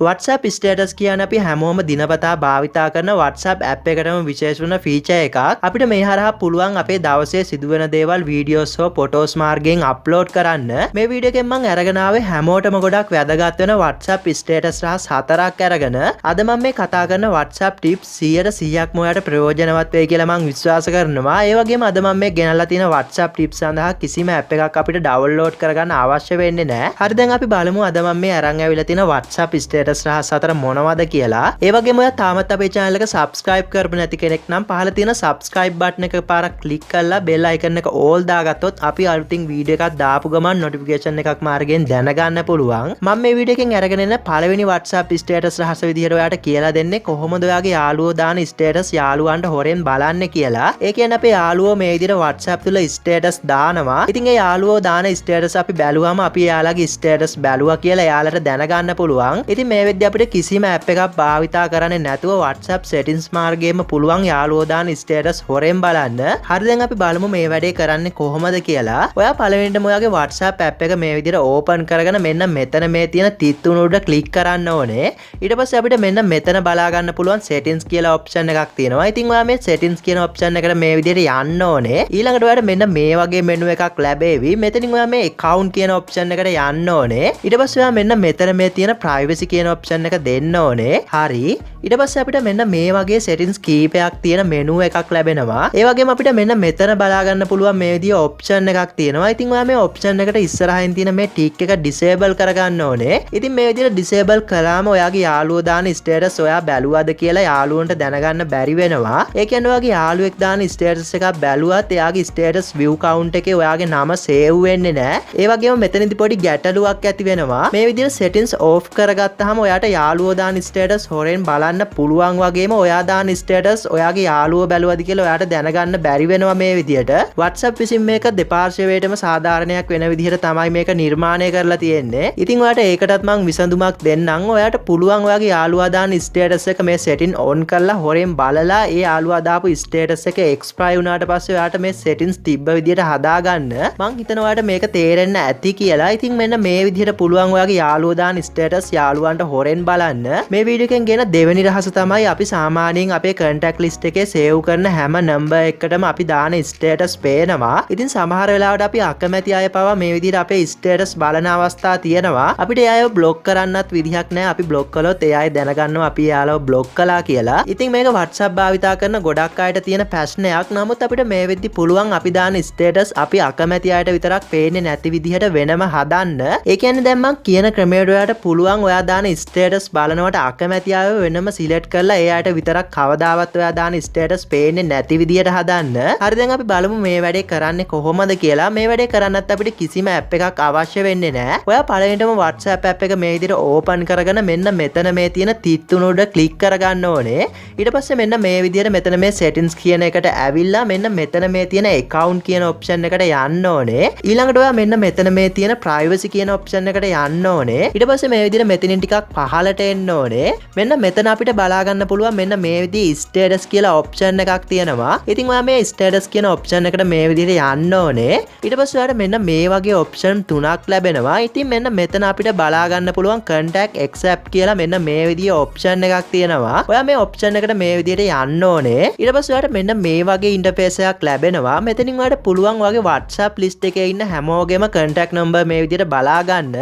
WhatsApp status කියන්නේ අපි හැමෝම දිනපතා භාවිතා කරන WhatsApp app එකටම විශේෂ වන ෆීචර් එකක්. අපිට මේ හරහා පුළුවන් අපේ දවසේ සිදුවෙන දේවල් වීඩියෝස් හෝ ෆොටෝස් මාර්ගයෙන් අප්ලෝඩ් කරන්න. මේ වීඩියෝ එකෙන් මම අරගෙන ආවේ හැමෝටම ගොඩක් වැදගත් වෙන WhatsApp status රහස් 4ක් අරගෙන. අද මම මේ කතා කරන WhatsApp tips 100%ක්ම ඔයාලට ප්‍රයෝජනවත් වෙයි කියලා මම විශ්වාස කරනවා. ඒ වගේම අද මම මේ ගෙනල්ලා තියෙන WhatsApp tips සඳහා කිසිම app එකක් අපිට ඩවුන්ලෝඩ් කරගන්න අවශ්‍ය වෙන්නේ නැහැ. හරි දැන් අපි බලමු අද මම මේ අරන් ඇවිල්ලා තියෙන WhatsApp status රහස් 4 මොනවද කියලා. ඒ වගේම ඔයා තාමත් අපේ channel එක subscribe කරපු නැති කෙනෙක් නම් පහළ තියෙන subscribe button එක පාරක් click කරලා bell icon එක all දාගත්තොත් අපි අලුතින් වීඩියෝ එකක් දාපු ගමන් notification එකක් මාර්ගයෙන් දැනගන්න පුළුවන්. මම මේ වීඩියෝ එකෙන් අරගෙන එන පළවෙනි WhatsApp status රහස විදිහට ඔයාට කියලා දෙන්නේ කොහොමද ඔයාගේ යාළුවෝ දාන status යාළුවන්ට හොරෙන් බලන්නේ කියලා. ඒ කියන්නේ අපේ යාළුවෝ මේ විදිහට WhatsApp තුල status දානවා. ඉතින් ඒ යාළුවෝ දාන status අපි බැලුවාම අපි යාළුවගේ status බැලුවා කියලා යාළුවට දැනගන්න පුළුවන්. ඉතින් මේ වෙද්දී අපිට කිසිම app එකක් භාවිතා කරන්නේ නැතුව WhatsApp settings මාර්ගයෙන්ම පුළුවන් යාළුවෝ දාන status හොරෙන් බලන්න. හරි දැන් අපි බලමු මේ වැඩේ කරන්නේ කොහොමද කියලා. ඔයා පළවෙනිටම ඔයාගේ WhatsApp app එක මේ විදිහට open කරගෙන මෙන්න මෙතන මේ තියෙන තිත්තුන උඩ click කරන්න ඕනේ. ඊට පස්සේ අපිට මෙන්න මෙතන බලා ගන්න පුළුවන් settings කියලා option එකක් තියෙනවා. ඉතින් ඔයා මේ settings කියන option එකට මේ විදිහට යන්න ඕනේ. ඊළඟට ඔයාට මෙන්න මේ වගේ menu එකක් ලැබෙවි. මෙතනින් ඔයා මේ account කියන option එකට යන්න ඕනේ. ඊට පස්සේ ඔයා මෙන්න මෙතන මේ තියෙන privacy කියන option එක දෙන්න ඕනේ. හරි. ඊට පස්සේ අපිට මෙන්න මේ වගේ settings කීපයක් තියෙන menu එකක් ලැබෙනවා. ඒ වගේම අපිට මෙන්න මෙතන බලා ගන්න පුළුවන් මේ විදිය option එකක් තියෙනවා. ඉතින් ඔයා මේ option එකට ඉස්සරහින් තියෙන මේ tick එක disable කරගන්න ඕනේ. ඉතින් මේ විදියට disable කළාම ඔයාගේ යාළුවෝ දාන status ඔයා බැලුවද කියලා යාළුවන්ට දැනගන්න බැරි වෙනවා. ඒ කියන්නේ ඔයාගේ යාළුවෙක් දාන status එකක් බැලුවත් එයාගේ status view count එකේ ඔයාගේ නම save වෙන්නේ නැහැ. ඒ වගේම මෙතනදී පොඩි ගැටලුවක් ඇති වෙනවා. මේ විදියට settings off කරගත්තාම ඔයාට යාළුවෝ දාන status හොරෙන් බලන්න පුළුවන් වගේම ඔයා දාන status ඔයාගේ යාළුවෝ බැලුවද කියලා ඔයාට දැනගන්න බැරි වෙනවා මේ විදියට. WhatsApp විසින් මේක දෙපාර්ශ්වයටම සාධාරණයක් වෙන විදිහට තමයි මේක නිර්මාණය කරලා තියෙන්නේ. ඉතින් ඔයාට ඒකටත් මම විසඳුමක් දෙන්නම්. ඔයාට පුළුවන් ඔයාගේ යාළුවා දාන status එක මේ setting on කරලා හොරෙන් බලලා ඒ යාළුවා දාපු status එක expire වුණාට පස්සේ ඔයාට මේ settings තිබ්බ විදිහට හදාගන්න. මං හිතනවා ඔයාට මේක තේරෙන්න ඇති කියලා. ඉතින් මෙන්න මේ විදිහට පුළුවන් ඔයාගේ යාළුවෝ දාන status යාළුවන්ට හොරෙන් බලන්න. මේ වීඩියෝ එකෙන් ගෙන දෙවෙනි රහස තමයි අපි සාමාන්‍යයෙන් අපේ contact list එකේ save කරන හැම number එකකටම අපි දාන status පේනවා. ඉතින් සමහර වෙලාවට අපි අකමැති අය පවා මේ විදිහට අපේ status බලන අවස්ථා තියෙනවා. අපිට ඒ අයව block කරන්නත් විදිහක් නැහැ. අපි block කළොත් ඒ අය දැනගන්නවා අපි යාළුව block කළා කියලා. ඉතින් මේක WhatsApp භාවිතා කරන ගොඩක් අයට තියෙන ප්‍රශ්නයක්. නමුත් අපිට මේ වෙද්දි පුළුවන් අපි දාන status අපි අකමැති අයට විතරක් පේන්නේ නැති විදිහට වෙනම හදන්න. ඒ කියන්නේ දැන් මම කියන ක්‍රමයට ඔයාට පුළුවන් ඔයා දාන status බලනවට අකමැති අයව වෙනම select කරලා ඒ අයට විතරක් කවදාවත් ඔයා දාන status පේන්නේ නැති විදිහට හදන්න. හරි දැන් අපි බලමු මේ වැඩේ කරන්නේ කොහොමද කියලා. මේ වැඩේ කරන්නත් අපිට කිසිම app එකක් අවශ්‍ය වෙන්නේ නැහැ. ඔයා පළවෙනිටම WhatsApp app එක මේ විදිහට open කරගෙන මෙන්න මෙතන මේ තියෙන තිත්තුන උඩ click කරගන්න ඕනේ. ඊට පස්සේ මෙන්න මේ විදිහට මෙතන මේ settings කියන එකට ඇවිල්ලා මෙන්න මෙතන මේ තියෙන account කියන option එකට යන්න ඕනේ. ඊළඟට ඔයා මෙන්න මෙතන මේ තියෙන privacy කියන option එකට යන්න ඕනේ. ඊට පස්සේ මේ විදිහට මෙතනින් ටිකක් පහළට එන්න ඕනේ. මෙන්න මෙතන අපිට බලා ගන්න පුළුවන් මෙන්න මේ විදිහේ status කියලා option එකක් තියෙනවා. ඉතින් ඔයා මේ status කියන option එකට මේ විදිහට යන්න ඕනේ. ඊට පස්සේ ඔයාට මෙන්න මේ වගේ option තුනක් ලැබෙනවා. ඉතින් මෙන්න මෙතන අපිට බලා ගන්න පුළුවන් contact accept කියලා මෙන්න මේ විදිහේ option එකක් තියෙනවා. ඔයා මේ option එකට මේ විදිහට යන්න ඕනේ. ඊට පස්සේ ඔයාට මෙන්න මේ වගේ interface එකක් ලැබෙනවා. මෙතනින් ඔයාට පුළුවන් ඔයාගේ WhatsApp list එකේ ඉන්න හැමෝගෙම contact number මේ විදිහට බලා ගන්න.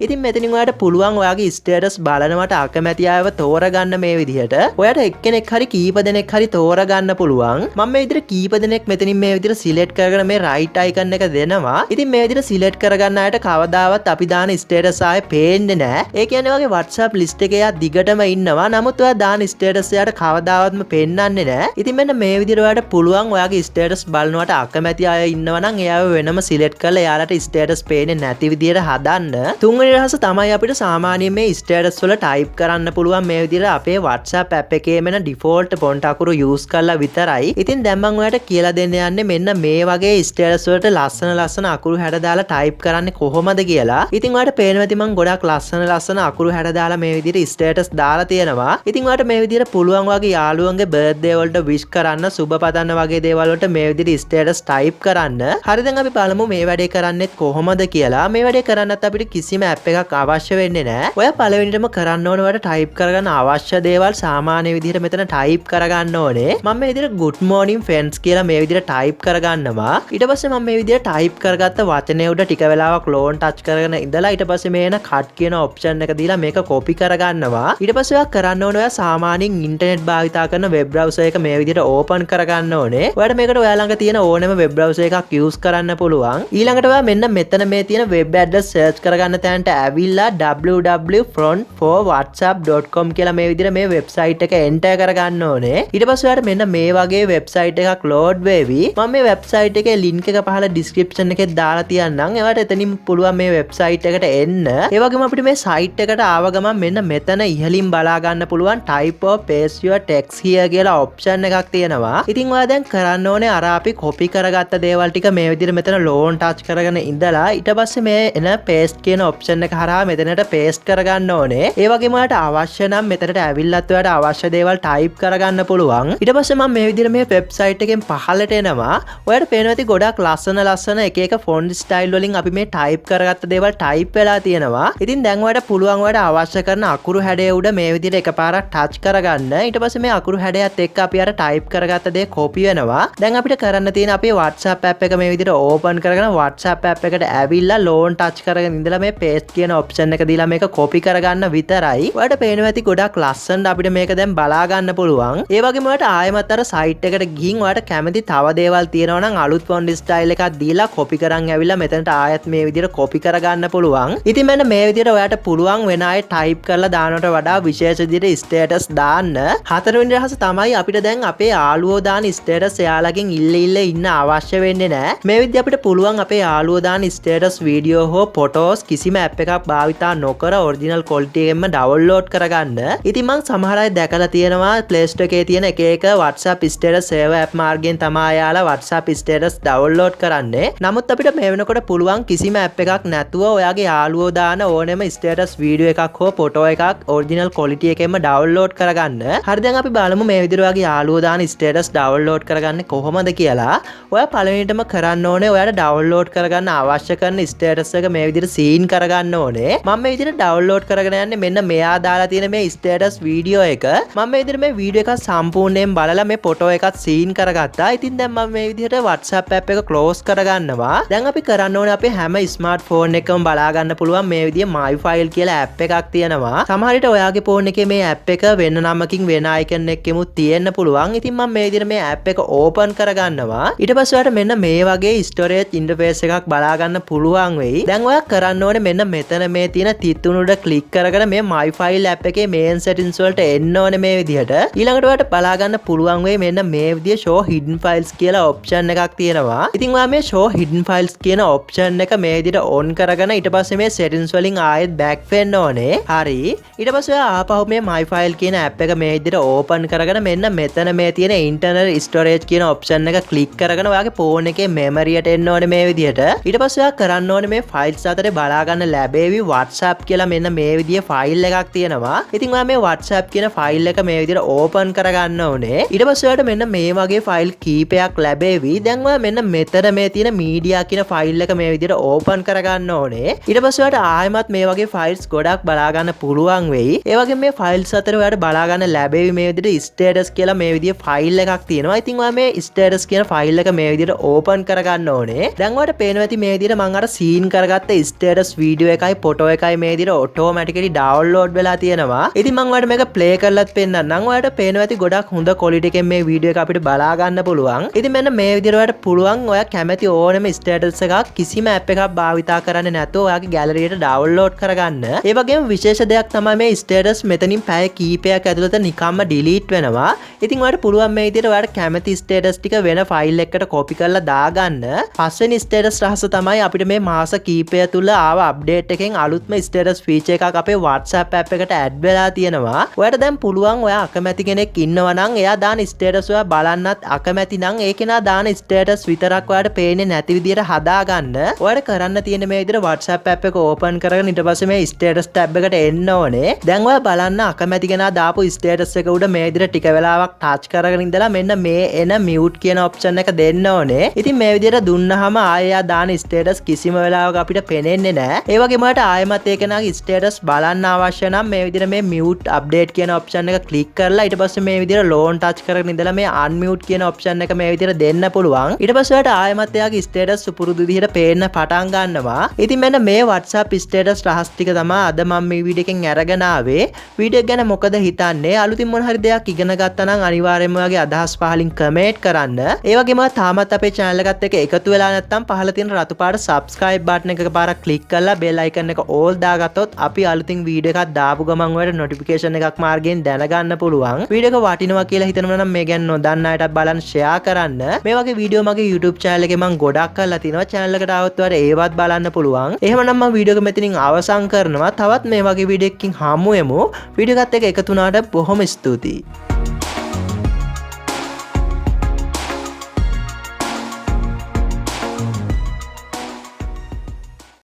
ඉතින් මෙතනින් ඔයාට පුළුවන් ඔයාගේ status බලනවට අකමැති අයව තෝරගන්න මේ විදිහට. ඔයාට එක්කෙනෙක් හරි කීප දෙනෙක් හරි තෝරගන්න පුළුවන්. මම මේ විදිහට කීප දෙනෙක් මෙතනින් මේ විදිහට select කරගෙන මේ right icon එක දෙනවා. ඉතින් මේ විදිහට select කරගන්න අයට කවදාවත් අපි දාන status ආයේ පේන්නේ නැහැ. ඒ කියන්නේ ඔයාගේ WhatsApp list එකේ යා දිගටම ඉන්නවා. නමුත් ඔයා දාන status එයාට කවදාවත්ම පෙන්වන්නේ නැහැ. ඉතින් මෙන්න මේ විදිහට ඔයාට පුළුවන් ඔයාගේ status බලනවට අකමැති අය ඉන්නවා නම් එයාව වෙනම select කරලා එයාලට status පේන්නේ නැති විදිහට හදන්න. තුන්වෙනි රහස තමයි අපිට සාමාන්‍යයෙන් මේ status වල type කරන්න පුළුවන් මේ විදිහට අපේ WhatsApp app එකේ මෙන්න default font අකුරු use කරලා විතරයි. ඉතින් දැන් මම ඔයාලට කියලා දෙන්න යන්නේ මෙන්න මේ වගේ status වලට ලස්සන අකුරු හැඩ දාලා type කරන්නේ කොහොමද කියලා. ඉතින් ඔයාලට පේනවා ඇති මම ගොඩක් ලස්සන අකුරු හැඩ දාලා මේ විදිහට status දාලා තියෙනවා. ඉතින් ඔයාලට මේ විදිහට පුළුවන් වගේ යාළුවන්ගේ birthday වලට wish කරන්න, සුබ පතන්න වගේ දේවල් වලට මේ විදිහට status type කරන්න. හරි දැන් අපි බලමු මේ වැඩේ කරන්නේ කොහොමද කියලා. මේ වැඩේ කරන්නත් අපිට කිසිම app එකක් අවශ්‍ය වෙන්නේ නැහැ. ඔයා පළවෙනි පළවෙනිටම කරන්න ඕනේ ඔයාලට ටයිප් කරගන්න අවශ්‍ය දේවල් සාමාන්‍ය විදිහට මෙතන ටයිප් කරගන්න ඕනේ. මම මේ විදිහට good morning friends කියලා මේ විදිහට ටයිප් කරගන්නවා. ඊට පස්සේ මම මේ විදිහට ටයිප් කරගත්ත වචනේ උඩ ටික වෙලාවක් ලෝන් ටච් කරගෙන ඉඳලා ඊට පස්සේ මේ එන කට් කියන ඔප්ෂන් එක දීලා මේක කොපි කරගන්නවා. ඊට පස්සේ ඔයා කරන්න ඕනේ ඔයා සාමාන්‍යයෙන් ඉන්ටර්නෙට් භාවිතා කරන වෙබ් බ්‍රවුසර් එක මේ විදිහට ඕපන් කරගන්න ඕනේ. ඔයාලට මේකට ඔයා ළඟ තියෙන ඕනෑම වෙබ් බ්‍රවුසර් එකක් යූස් කරන්න පුළුවන්. ඊළඟට ඔයා මෙන්න මෙතන මේ තියෙන වෙබ් ඇඩ්‍රස් සර්ච් කරගන්න තැනට ඇවිල්ලා www.frontforwhatsapp.com කියලා මේ විදිහට මේ වෙබ්සයිට් එක එන්ටර් කරගන්න ඕනේ. ඊට පස්සේ ඔයාලට මෙන්න මේ වගේ වෙබ්සයිට් එකක් ලෝඩ් වෙවි. මම මේ වෙබ්සයිට් එකේ ලින්ක් එක පහළ ඩිස්ක්‍රිප්ෂන් එකේ දාලා තියන්නම්. ඒවට එතනින් පුළුවන් මේ වෙබ්සයිට් එකට එන්න. ඒ වගේම අපිට මේ සයිට් එකට ආව ගමන් මෙන්න මෙතන ඉහළින් බලා ගන්න පුළුවන් type or paste your text here කියලා ඔප්ෂන් එකක් තියෙනවා. ඉතින් ඔයා දැන් කරන්න ඕනේ අර අපි කොපි කරගත්ත දේවල් ටික මේ විදිහට මෙතන ලෝන් ටච් කරගෙන ඉඳලා ඊට පස්සේ මේ එන paste කියන ඔප්ෂන් එක හරහා මෙතනට paste කරගන්න ඕනේ. ඒ වගේම ඔයාලට අවශ්‍ය නම් මෙතනට ඇවිල්ලත් ඔයාලට අවශ්‍ය දේවල් type කරගන්න පුළුවන්. ඊට පස්සේ මම මේ විදිහට මේ වෙබ්සයිට් එකෙන් පහළට එනවා. ඔයාලට පේනවා ඇති ගොඩක් ලස්සන එක එක ෆොන්ට් ස්ටයිල් වලින් අපි මේ type කරගත්ත දේවල් type වෙලා තියෙනවා. ඉතින් දැන් ඔයාලට පුළුවන් ඔයාලට අවශ්‍ය කරන අකුරු හැඩය උඩ මේ විදිහට එකපාරක් ටච් කරගන්න. ඊට පස්සේ මේ අකුරු හැඩයත් එක්ක අපි අර type කරගත්ත දේ copy වෙනවා. දැන් අපිට කරන්න තියෙන අපේ WhatsApp app එක මේ විදිහට open කරගෙන WhatsApp app එකට ඇවිල්ලා ලෝන් ටච් කරගෙන ඉඳලා මේ paste කියන option එක දීලා මේක copy කරගන්න විතරයි. ඔයාලට පේනවා ඇති ගොඩක් ලස්සනට අපිට මේක දැන් බලා ගන්න පුළුවන්. ඒ වගේම ඔයාලට ආයෙමත් අර site එකට ගිහින් ඔයාලට කැමති තව දේවල් තියෙනවා නම් අලුත් font style එකක් දීලා copy කරන් ඇවිල්ලා මෙතනට ආයෙත් මේ විදිහට copy කරගන්න පුළුවන්. ඉතින් මෙන්න මේ විදිහට ඔයාලට පුළුවන් වෙන අය type කරලා දානවට වඩා විශේෂ විදිහට status දාන්න. හතරවෙනි රහස තමයි අපිට දැන් අපේ යාළුවෝ දාන status එයාලගෙන් ඉල්ල ඉන්න අවශ්‍ය වෙන්නේ නැහැ. මේ විදිහට අපිට පුළුවන් අපේ යාළුවෝ දාන status වීඩියෝ හෝ ෆොටෝස් කිසිම app එකක් භාවිතා නොකර ඔරිජිනල් quality එකෙන්ම download කරගන්න. ඉතින් මම සමහර අය දැකලා තියෙනවා Play Store එකේ තියෙන එක එක WhatsApp status සේව app මාර්ගයෙන් තමයි යාලා WhatsApp status download කරන්නේ. නමුත් අපිට මේ වෙනකොට පුළුවන් කිසිම app එකක් නැතුව ඔයාගේ යාළුවෝ දාන ඕනෙම status වීඩියෝ එකක් හෝ ෆොටෝ එකක් ඔරිජිනල් quality එකෙන්ම download කරගන්න. හරි දැන් අපි බලමු මේ විදිහට ඔයාගේ යාළුවෝ දාන status download කරගන්නේ කොහොමද කියලා. ඔයා පළවෙනිටම කරන්න ඕනේ ඔයාලා download කරගන්න අවශ්‍ය කරන status එක මේ විදිහට සීන් කරගන්න ඕනේ. මම මේ විදිහට download කරගෙන යන්නේ මෙන්න මෙයා දාලා තියෙන මේ status වීඩියෝ එක. මම මේ විදිහට මේ වීඩියෝ එක සම්පූර්ණයෙන් බලලා මේ ෆොටෝ එකත් සීන් කරගත්තා. ඉතින් දැන් මම මේ විදිහට WhatsApp app එක close කරගන්නවා. දැන් අපි කරන්න ඕනේ අපේ හැම smartphone එකකම බලා ගන්න පුළුවන් මේ විදිහේ my file කියලා app එකක් තියෙනවා. සමහර විට ඔයාගේ phone එකේ මේ app එක වෙන නමකින් වෙන icon එකකිමුත් තියෙන්න පුළුවන්. ඉතින් මම මේ විදිහට මේ app එක open කරගන්නවා. ඊට පස්සේ ඔයාලට මෙන්න මේ වගේ storage interface එකක් බලා ගන්න පුළුවන් වෙයි. දැන් ඔයා කරන්න ඕනේ මෙන්න මෙතන මේ තියෙන තිත්තුන උඩ click කරගෙන මේ my file app එකේ main settings වලට එන්න ඕනේ මේ විදිහට. ඊළඟට ඔයාලට බලා ගන්න පුළුවන් වෙයි මෙන්න මේ විදිහේ show hidden files කියලා option එකක් තියෙනවා. ඉතින් ඔයා මේ show hidden files කියන option එක මේ විදිහට on කරගෙන ඊට පස්සේ මේ settings වලින් ආයෙත් back වෙන්න ඕනේ. හරි. ඊට පස්සේ ඔයා ආපහු මේ my file කියන app එක මේ විදිහට open කරගෙන මෙන්න මෙතන මේ තියෙන internal storage කියන option එක click කරගෙන ඔයාගේ phone එකේ memory එකට එන්න ඕනේ මේ විදිහට. ඊට පස්සේ ඔයා කරන්න ඕනේ මේ files අතරේ බලා ගන්න ලැබෙවි WhatsApp කියලා මෙන්න මේ විදිහේ file එකක් තියෙනවා. ඉතින් ඔයා මේ WhatsApp කියන file එක මේ විදිහට open කරගන්න ඕනේ. ඊට පස්සේ ඔයාලට මෙන්න මේ වගේ file කීපයක් ලැබෙවි. දැන් ඔයා මෙන්න මෙතන මේ තියෙන media කියන file එක මේ විදිහට open කරගන්න ඕනේ. ඊට පස්සේ ඔයාලට ආයෙමත් මේ වගේ files ගොඩක් බලා ගන්න පුළුවන් වෙයි. ඒ වගේම මේ files අතර ඔයාලට බලා ගන්න ලැබෙවි මේ විදිහට status කියලා මේ විදිහේ file එකක් තියෙනවා. ඉතින් ඔයා මේ status කියන file එක මේ විදිහට open කරගන්න ඕනේ. දැන් ඔයාලට පේනවා ඇති මේ විදිහට මම අර scene කරගත්ත status video එකයි photo එකයි මේ විදිහට automatically download වෙලා තියෙනවා. ඉතින් මම ඔයාලට මේක play කරලාත් පෙන්නන්නම්. ඔයාලට පේනවා ඇති ගොඩක් හොඳ quality එකෙන් මේ video එක අපිට බලා ගන්න පුළුවන්. ඉතින් මෙන්න මේ විදිහට ඔයාලට පුළුවන් ඔයා කැමති ඕනෙම status එකක් කිසිම app එකක් භාවිතා කරන්නේ නැතුව ඔයාගේ gallery එකට download කරගන්න. ඒ වගේම විශේෂ දෙයක් තමයි මේ status මෙතනින් පැය කීපයක් ඇතුළත නිකම්ම delete වෙනවා. ඉතින් ඔයාලට පුළුවන් මේ විදිහට ඔයාලට කැමති status ටික වෙන file එකකට copy කරලා දාගන්න. පස්වෙනි status රහස තමයි අපිට මේ මාස කීපය තුල ආව update එකෙන් අලුත්ම status feature එකක් අපේ WhatsApp app එකට add වෙලා තියෙනවා. ඔයාලට දැන් පුළුවන් ඔයා අකමැති කෙනෙක් ඉන්නවා නම් එයා දාන status ඔයා බලන්නත් අකමැති නම් ඒ කෙනා දාන status විතරක් ඔයාලට පේන්නේ නැති විදිහට හදාගන්න. ඔයාලට කරන්න තියෙන මේ විදිහට WhatsApp app එක open කරගෙන ඊට පස්සේ මේ status tab එකට එන්න ඕනේ. දැන් ඔයා බලන්න අකමැති කෙනා දාපු status එක උඩ මේ විදිහට ටික වෙලාවක් touch කරගෙන ඉඳලා මෙන්න මේ එන mute කියන option එක දෙන්න ඕනේ. ඉතින් මේ විදිහට දුන්නාම ආයෙ දාන status කිසිම වෙලාවක අපිට පේන්නේ නැහැ. ඒ වගේම ඔයාලට ආයෙමත් ඒ කෙනාගේ status බලන්න අවශ්‍ය නම් මේ විදිහට මේ mute update කියන option එක click කරලා ඊට පස්සේ මේ විදිහට loan touch කරගෙන ඉඳලා මේ unmute කියන option එක මේ විදිහට දෙන්න පුළුවන්. ඊට පස්සේ ඔයාලට ආයෙමත් එයාගේ status සුපුරුදු විදිහට පේන්න පටන් ගන්නවා. ඉතින් මෙන්න මේ WhatsApp status රහස් ටික තමයි අද මම මේ වීඩියෝ එකෙන් අරගෙන ආවේ. වීඩියෝ එක ගැන මොකද හිතන්නේ? අලුතින් මොන හරි දෙයක් ඉගෙන ගත්තා නම් අනිවාර්යයෙන්ම ඔයාගේ අදහස් පහලින් comment කරන්න. ඒ වගේම තාමත් අපේ channel එකත් එක්ක එකතු වෙලා නැත්නම් පහළ තියෙන රතු පාට subscribe button එක එකපාරක් click කරලා bell icon එක all දාගත්තොත් අපි අලුතින් වීඩියෝ එකක් දාපු ගමන් ඔයාලට notification එකක් මාර්ගයෙන් දැනගන්න පුළුවන්. වීඩියෝ එක වටිනවා කියලා හිතනවා නම් මේ ගැන නොදන්න අයටත් බලන්න share කරන්න. මේ වගේ වීඩියෝ මගේ YouTube channel එකේ මම ගොඩක් කරලා තිනවා. channel එකට ආවොත් ඔයාලට ඒවත් බලන්න පුළුවන්. එහෙමනම් මම වීඩියෝ එක මෙතනින් අවසන් කරනවා. තවත් මේ වගේ වීඩියෝ එකකින් හමු වෙමු. වීඩියෝ එකත් එක්ක එකතු වුණාට බොහොම ස්තුතියි.